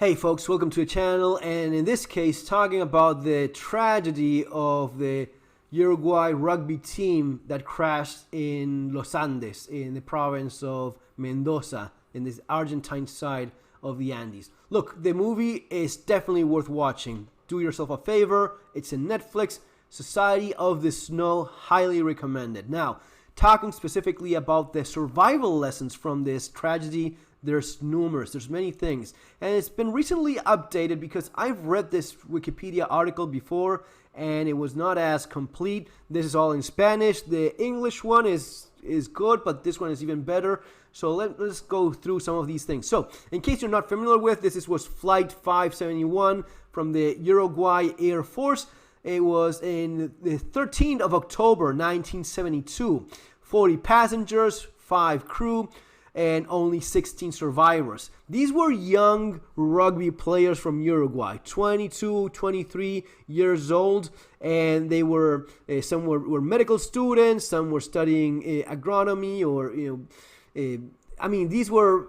Hey folks, welcome to the channel, and in this case talking about the tragedy of the Uruguay rugby team that crashed in Los Andes in the province of Mendoza in this Argentine side of the Andes. Look, the movie is definitely worth watching. Do yourself a favor, it's in Netflix. Society of the Snow, highly recommended. Now, talking specifically about the survival lessons from this tragedy, there's numerous, there's many things. And it's been recently updated because I've read this Wikipedia article before and it was not as complete. This is all in Spanish. The English one is good, but this one is even better. So let's go through some of these things. So, in case you're not familiar with this, was Flight 571 from the Uruguay Air Force. It was in the 13th of October, 1972. 40 passengers, 5 crew, and only 16 survivors. These were young rugby players from Uruguay, 22, 23 years old, and they were some were medical students, some were studying agronomy, or these were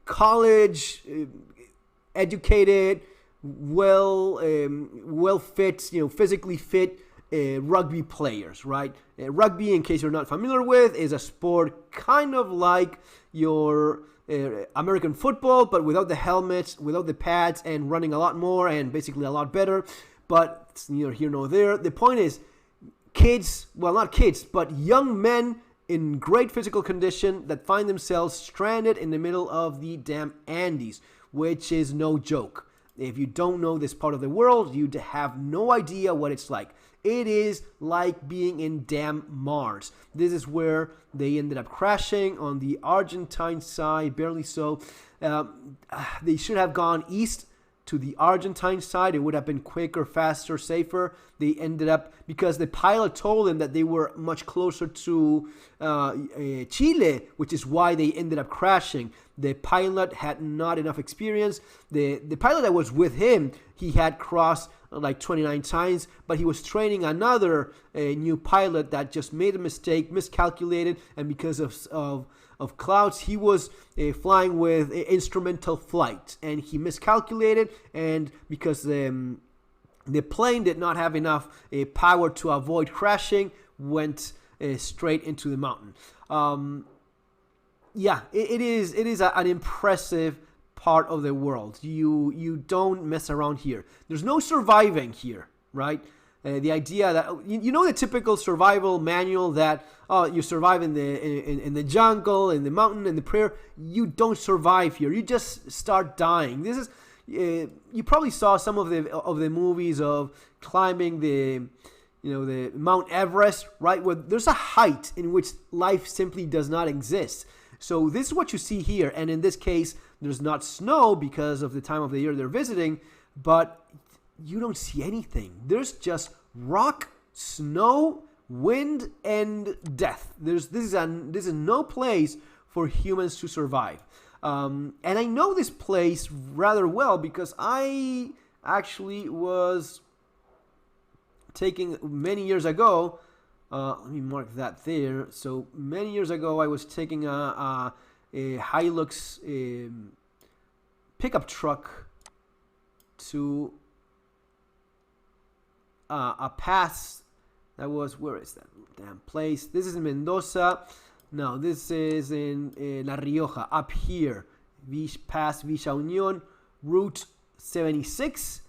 college educated, well fit, physically fit rugby players, right? Rugby, in case you're not familiar with, is a sport kind of like your American football, but without the helmets, without the pads, and running a lot more and basically a lot better. But it's neither here nor there. The point is, kids, well, not kids, but young men in great physical condition that find themselves stranded in the middle of the damn Andes, which is no joke. If you don't know this part of the world, you have no idea what it's like. It is like being in damn Mars. This is where they ended up crashing on the Argentine side, barely so. They should have gone east to the Argentine side. It would have been quicker, faster, safer. They ended up, because the pilot told them that they were much closer to Chile, which is why they ended up crashing. The pilot had not enough experience. The pilot that was with him, he had crossed like 29 times, but he was training another new pilot that just made a mistake, miscalculated, and because of clouds, he was flying with instrumental flight, and he miscalculated, and because the plane did not have enough power to avoid crashing, went straight into the mountain. It is an impressive part of the world. You don't mess around here. There's no surviving here, right? The idea that the typical survival manual that you survive in the jungle, in the mountain, in the prairie. You don't survive here. You just start dying. This is you probably saw some of the movies of climbing the Mount Everest, right? Where there's a height in which life simply does not exist. So this is what you see here, and in this case, there's not snow because of the time of the year they're visiting, but you don't see anything. There's just rock, snow, wind, and death. This is no place for humans to survive. And I know this place rather well because I actually was taking many years ago. Let me mark that there. So many years ago, I was taking a Hilux pickup truck to a pass that was, where is that damn place? This is in Mendoza. No, this is in La Rioja, up here. Past Villa Union, Route 76.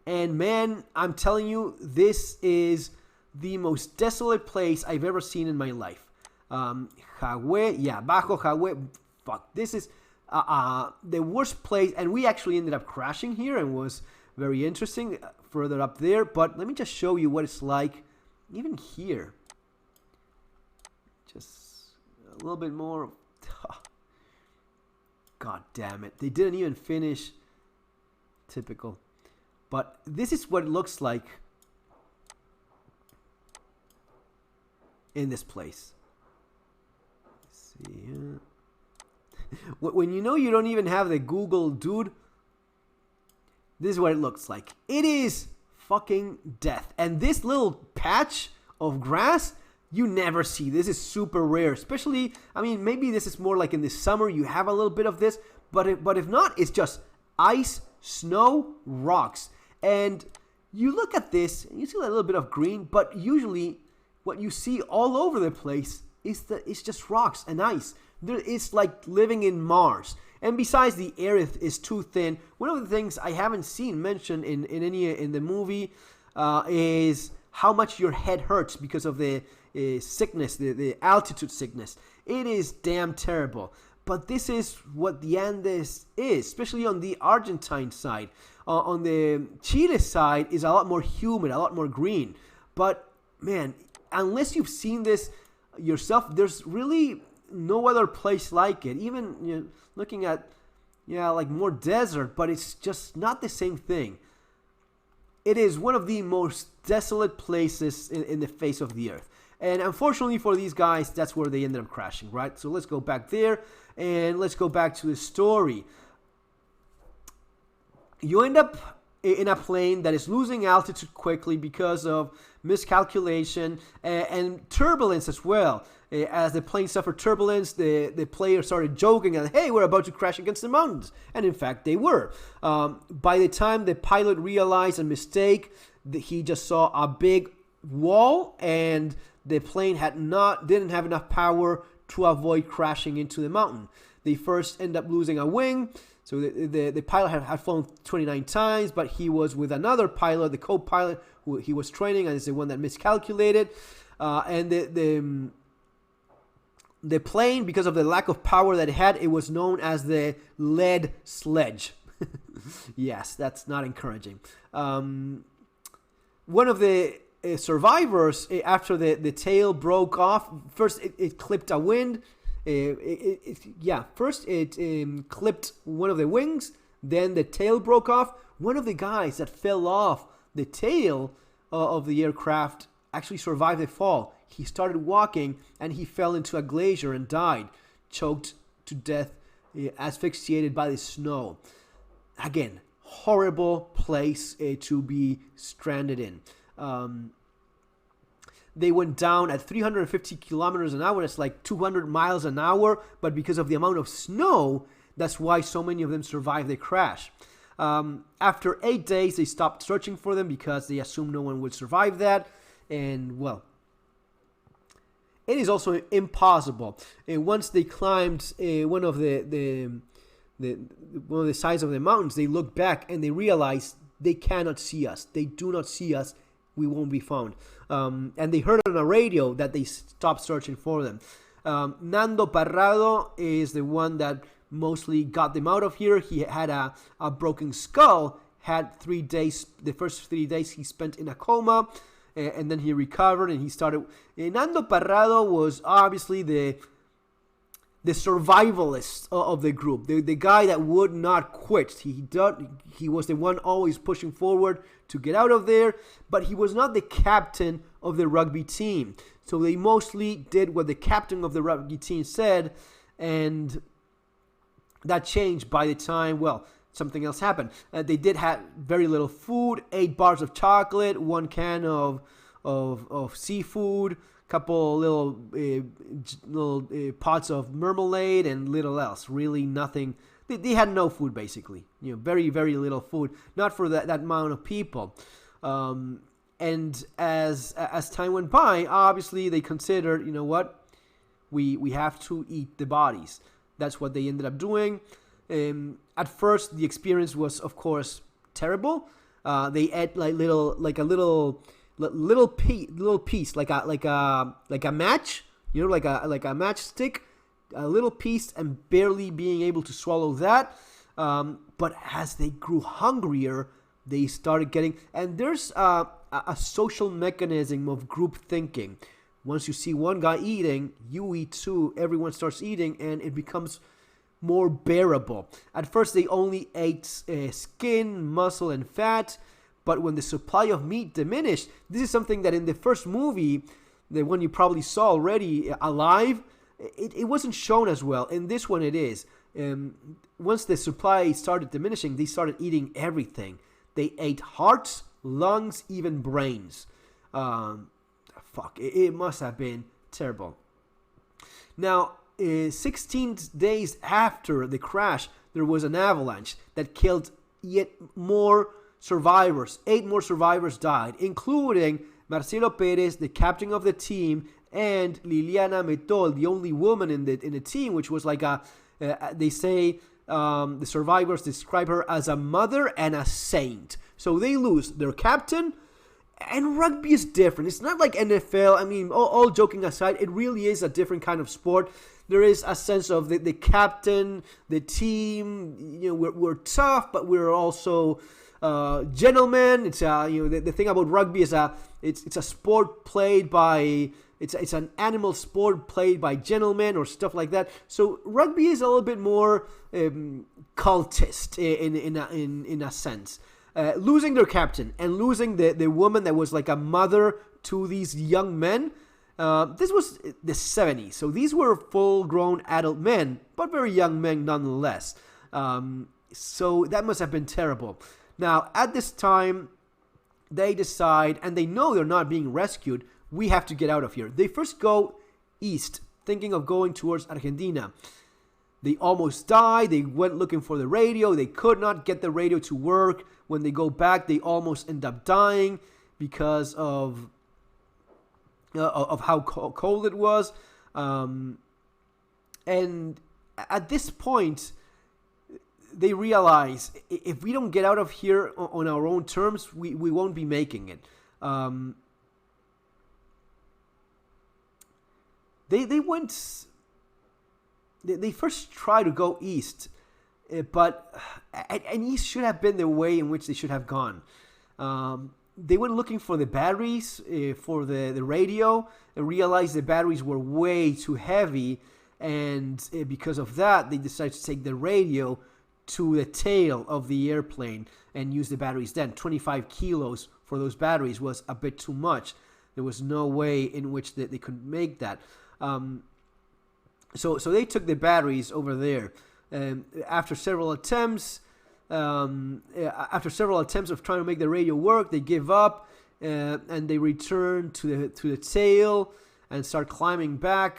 And man, I'm telling you, this is the most desolate place I've ever seen in my life. Bajo Jagüe. Fuck, this is the worst place, and we actually ended up crashing here, and was very interesting further up there. But let me just show you what it's like, even here. Just a little bit more. God damn it! They didn't even finish. Typical. But this is what it looks like in this place. Let's see here. When you don't even have the Google dude, this is what it looks like. It is fucking death. And this little patch of grass, you never see. This is super rare, especially, maybe this is more like in the summer, you have a little bit of this, but if not, it's just ice, snow, rocks. And you look at this, and you see a little bit of green, but usually what you see all over the place is it's just rocks and ice. It's like living in Mars. And besides, the air is too thin. One of the things I haven't seen mentioned in the movie is how much your head hurts because of the sickness, the altitude sickness. It is damn terrible. But this is what the Andes is, especially on the Argentine side. On the Chile side is a lot more humid, a lot more green. But man, unless you've seen this yourself, there's really no other place like it. Even looking at like more desert, but it's just not the same thing. It is one of the most desolate places in the face of the earth. And unfortunately for these guys, that's where they ended up crashing, right? So let's go back there and let's go back to the story. You end up in a plane that is losing altitude quickly because of miscalculation and turbulence as well. As the plane suffered turbulence, the players started joking and, hey, we're about to crash against the mountains. And in fact, they were. By the time the pilot realized a mistake, he just saw a big wall and the plane didn't have enough power to avoid crashing into the mountain. They first end up losing a wing. So the pilot had flown 29 times, but he was with another pilot, the co-pilot, who he was training, and is the one that miscalculated. And the plane, because of the lack of power that it had, it was known as the lead sledge. Yes, that's not encouraging. One of the survivors, after the tail broke off, first it clipped a wind. First it clipped one of the wings, then the tail broke off. One of the guys that fell off the tail of the aircraft actually survived the fall. He started walking and he fell into a glacier and died, choked to death, asphyxiated by the snow. Again, horrible place to be stranded in. They went down at 350 kilometers an hour. That's like 200 miles an hour. But because of the amount of snow, that's why so many of them survived the crash. After 8 days, they stopped searching for them because they assumed no one would survive that. And, well, it is also impossible. Once they climbed one of the sides of the mountains, they looked back and they realized they cannot see us. They do not see us. We won't be found. And they heard on a radio that they stopped searching for them. Nando Parrado is the one that mostly got them out of here. He had a broken skull, had 3 days, the first 3 days he spent in a coma, and then he recovered and he started. Nando Parrado was obviously the survivalist of the group, the guy that would not quit. He was the one always pushing forward to get out of there, but he was not the captain of the rugby team. So they mostly did what the captain of the rugby team said, and that changed by the time, well, something else happened. They did have very little food, 8 bars of chocolate, 1 can of seafood, couple little pots of marmalade, and little else. Really nothing. They had no food, basically. Very, very little food. Not for that amount of people. And as time went by, obviously they considered, what, we have to eat the bodies. That's what they ended up doing. At first, the experience was, of course, terrible. They ate like a little piece, like a match, like a matchstick, a little piece, and barely being able to swallow that. But as they grew hungrier, they started getting, and there's a social mechanism of group thinking. Once you see one guy eating, you eat too. Everyone starts eating, and it becomes more bearable. At first, they only ate skin, muscle, and fat. But when the supply of meat diminished, this is something that in the first movie, the one you probably saw already, Alive, it wasn't shown as well. In this one, it is. Once the supply started diminishing, they started eating everything. They ate hearts, lungs, even brains. It must have been terrible. Now, 16 days after the crash, there was an avalanche that killed yet more survivors. 8 more survivors died, including Marcelo Perez, the captain of the team, and Liliana Metol, the only woman in the team, which was like they say the survivors describe her as a mother and a saint. So they lose their captain, and rugby is different. It's not like NFL. I mean, all joking aside, it really is a different kind of sport. There is a sense of the captain, the team. We're tough, but we're also gentlemen. It's the thing about rugby is it's a sport played by it's an animal sport played by gentlemen or stuff like that. So rugby is a little bit more cultist in a sense. Losing their captain and losing the woman that was like a mother to these young men. This was the 70s, so these were full-grown adult men, but very young men nonetheless. So that must have been terrible. Now, at this time, they decide, and they know they're not being rescued, we have to get out of here. They first go east, thinking of going towards Argentina. They almost died. They went looking for the radio. They could not get the radio to work. When they go back, they almost end up dying because of how cold it was. And at this point, they realize if we don't get out of here on our own terms, we won't be making it. They first tried to go east, but east should have been the way in which they should have gone. They went looking for the batteries for the radio and realized the batteries were way too heavy, and because of that, they decided to take the radio to the tail of the airplane and use the batteries then. 25 kilos for those batteries was a bit too much. There was no way in which they could make that. So they took the batteries over there. After several attempts of trying to make the radio work, they give up and they return to the tail and start climbing back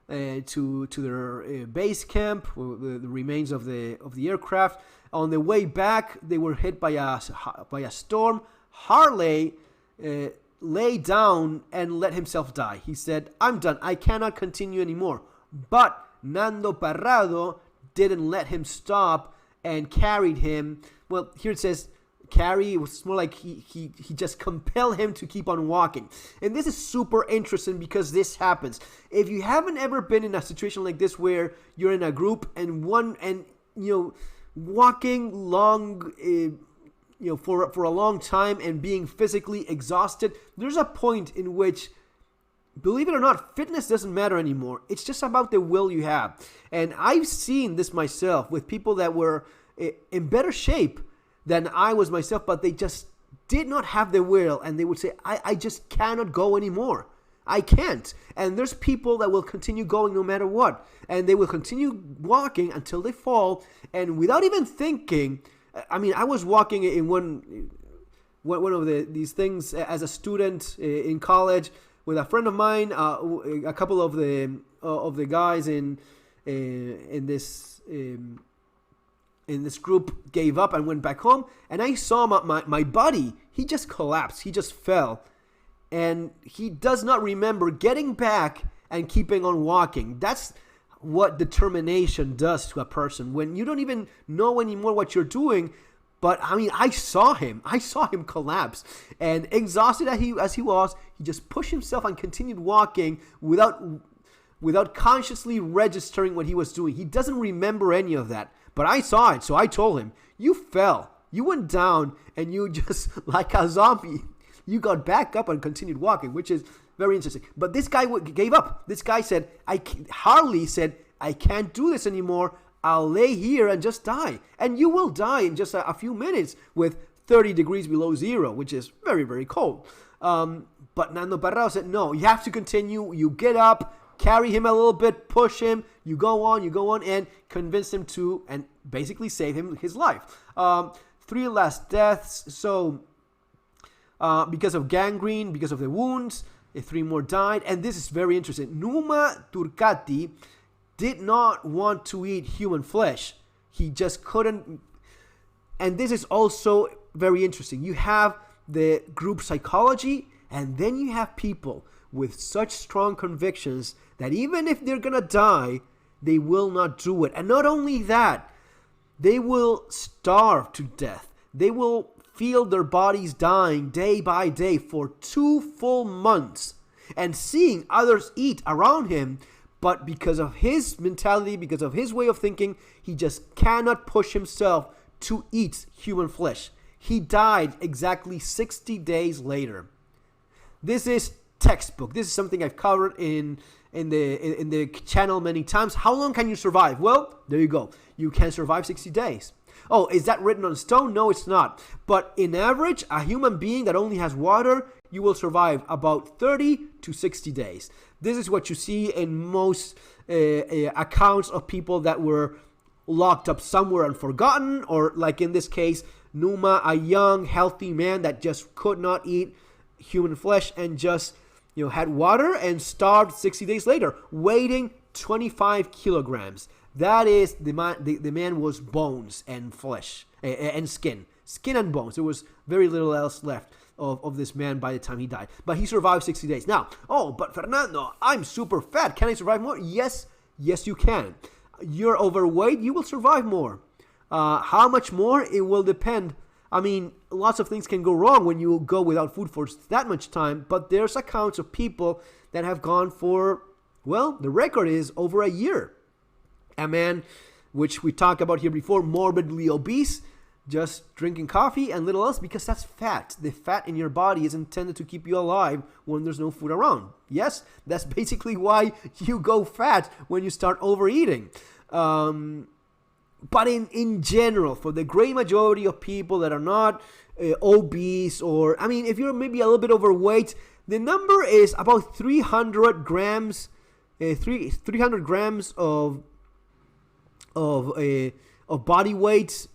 to their base camp, the remains of the aircraft. On the way back, they were hit by a storm. Harley lay down and let himself die. He said, "I'm done. I cannot continue anymore." But Nando Parrado didn't let him stop and carried him. Well, here it says carry. It was more like he just compelled him to keep on walking. And this is super interesting because this happens. If you haven't ever been in a situation like this where you're in a group and walking long for a long time and being physically exhausted, there's a point in which, believe it or not, fitness doesn't matter anymore. It's just about the will you have. And I've seen this myself with people that were in better shape than I was myself, but they just did not have the will, and they would say, I just cannot go anymore. I can't. And there's people that will continue going no matter what, and they will continue walking until they fall, and without even thinking. I mean, I was walking in one of these things as a student in college with a friend of mine. A couple of the guys in this group gave up and went back home, and I saw my buddy. He just collapsed. He just fell, and he does not remember getting back and keeping on walking. That's what determination does to a person when you don't even know anymore what you're doing. But I mean, I saw him collapse, and exhausted as he was, he just pushed himself and continued walking without consciously registering what he was doing. He doesn't remember any of that, but I saw it, so I told him, "You fell, you went down, and you just, like a zombie, you got back up and continued walking," which is very interesting. But this guy gave up. This guy said, Harley said, "I can't do this anymore. I'll lay here and just die." And you will die in just a few minutes with 30 degrees below zero, which is very, very cold. But Nando Parrado said, "No, you have to continue. You get up, carry him a little bit, push him. You go on, and convince him to, and basically save his life." 3 last deaths. So because of gangrene, because of the wounds, 3 more died. And this is very interesting. Numa Turcati did not want to eat human flesh. He just couldn't. And this is also very interesting. You have the group psychology, and then you have people with such strong convictions that even if they're gonna die, they will not do it. And not only that, they will starve to death. They will feel their bodies dying day by day for 2 full months, and seeing others eat around him. But because of his mentality, because of his way of thinking, he just cannot push himself to eat human flesh. He died exactly 60 days later. This is textbook. This is something I've covered in the channel many times. How long can you survive? Well, there you go. You can survive 60 days. Oh, is that written on stone? No, it's not. But in average, a human being that only has water, you will survive about 30 to 60 days. This is what you see in most accounts of people that were locked up somewhere and forgotten, or like in this case, Numa, a young, healthy man that just could not eat human flesh and just had water and starved 60 days later, weighing 25 kilograms. That is, the man was bones and flesh and skin and bones. There was very little else left of this man by the time he died. But he survived 60 days. Now, but Fernando, I'm super fat. Can I survive more? Yes, you can. You're overweight, you will survive more. How much more? It will depend. I mean, lots of things can go wrong when you go without food for that much time, but there's accounts of people that have gone for, well, the record is over a year. A man, which we talked about here before, morbidly obese, just drinking coffee and little else, because that's fat. The fat in your body is intended to keep you alive when there's no food around. Yes, that's basically why you go fat when you start overeating. But in general, for the great majority of people that are not obese, or, I mean, if you're maybe a little bit overweight, the number is about 300 grams, 300 grams of body weight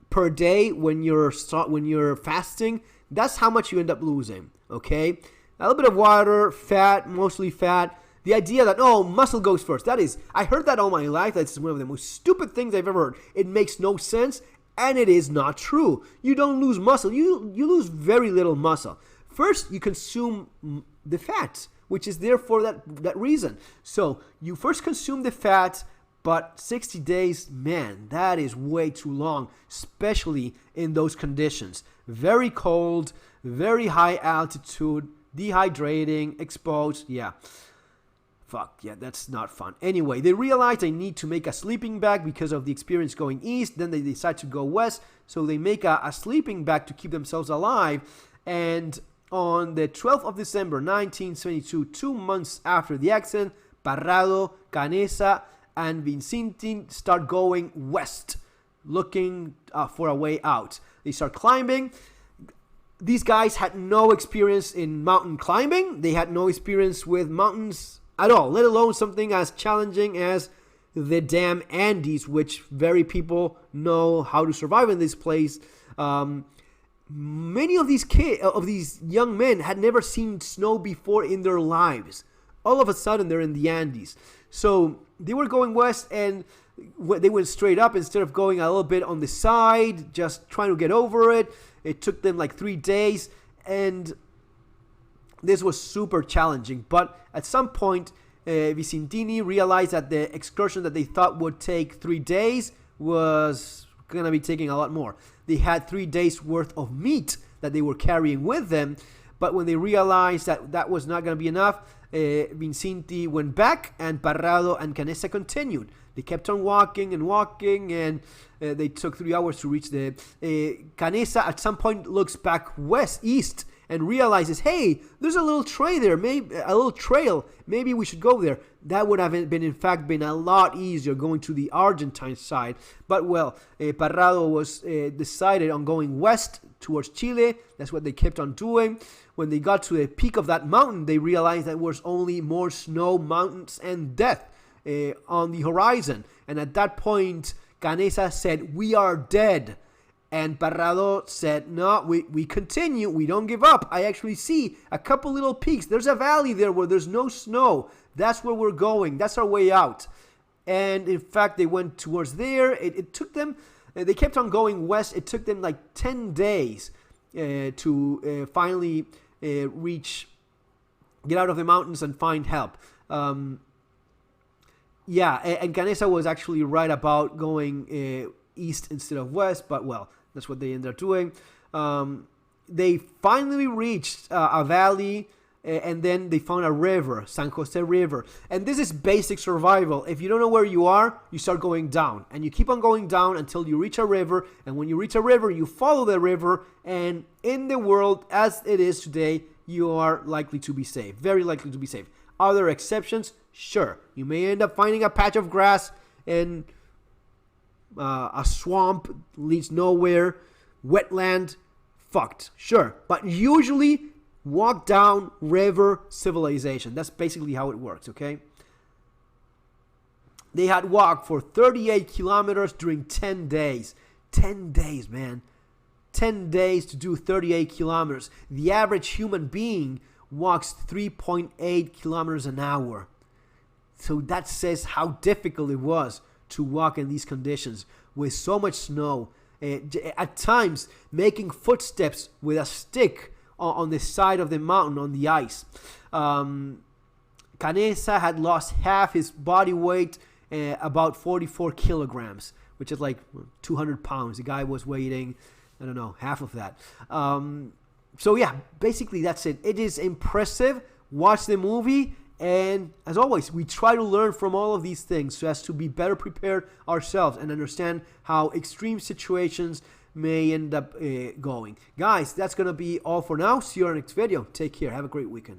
per day when you're fasting. That's how much you end up losing. Okay, a little bit of water, fat, mostly fat. The idea that, muscle goes first. That is, I heard that all my life. That's one of the most stupid things I've ever heard. It makes no sense, and it is not true. You don't lose muscle. You lose very little muscle. First, you consume the fat, which is there for that reason. So you first consume the fat, but 60 days, man, that is way too long, especially in those conditions. Very cold, very high altitude, dehydrating, exposed, yeah. Fuck, yeah, that's not fun. Anyway, they realize they need to make a sleeping bag because of the experience going east. Then they decide to go west, so they make a sleeping bag to keep themselves alive. And on the 12th of December, 1972, 2 months after the accident, Parrado, Canessa, and Vincenti start going west, looking for a way out. They start climbing. These guys had no experience in mountain climbing. They had no experience with mountains at all, let alone something as challenging as the damn Andes, which very people know how to survive in this place. Many of these young men had never seen snow before in their lives. All of a sudden, they're in the Andes. So they were going west, and they went straight up instead of going a little bit on the side, just trying to get over it. It took them like 3 days, and this was super challenging. But at some point, Vicentini realized that the excursion that they thought would take 3 days was going to be taking a lot more. They had 3 days worth of meat that they were carrying with them, but when they realized that that was not going to be enough, Vincenti went back, and Parrado and Canessa continued. They kept on walking, and they took 3 hours to reach the... Canessa at some point looks back east, and realizes, hey, there's a little trail there, maybe a little trail. Maybe we should go there. That would have been a lot easier going to the Argentine side. But well, Parrado was decided on going west towards Chile. That's what they kept on doing. When they got to the peak of that mountain, they realized that there was only more snow, mountains, and death on the horizon. And at that point, Canessa said, "We are dead." And Parrado said, no, we continue. We don't give up. I actually see a couple little peaks. There's a valley there where there's no snow. That's where we're going. That's our way out. And in fact, they went towards there. It took them, they kept on going west. It took them like 10 days to finally get out of the mountains and find help. Yeah, and Canessa was actually right about going east instead of west, but well, that's what they ended up doing. They finally reached a valley, and then they found a river, San Jose River. And this is basic survival. If you don't know where you are, you start going down. And you keep on going down until you reach a river. And when you reach a river, you follow the river. And in the world as it is today, you are likely to be safe. Very likely to be safe. Are there exceptions? Sure. You may end up finding a patch of grass and a swamp leads nowhere. Wetland. Fucked. Sure. But usually walk down river civilization. That's basically how it works, okay? They had walked for 38 kilometers during 10 days. 10 days, man. 10 days to do 38 kilometers. The average human being walks 3.8 kilometers an hour. So that says how difficult it was to walk in these conditions with so much snow. At times, making footsteps with a stick on the side of the mountain on the ice. Canessa had lost half his body weight, about 44 kilograms, which is like 200 pounds. The guy was weighing, I don't know, half of that. So yeah, basically that's it. It is impressive. Watch the movie. And as always, we try to learn from all of these things so as to be better prepared ourselves and understand how extreme situations may end up going. Guys, that's going to be all for now. See you in our next video. Take care. Have a great weekend.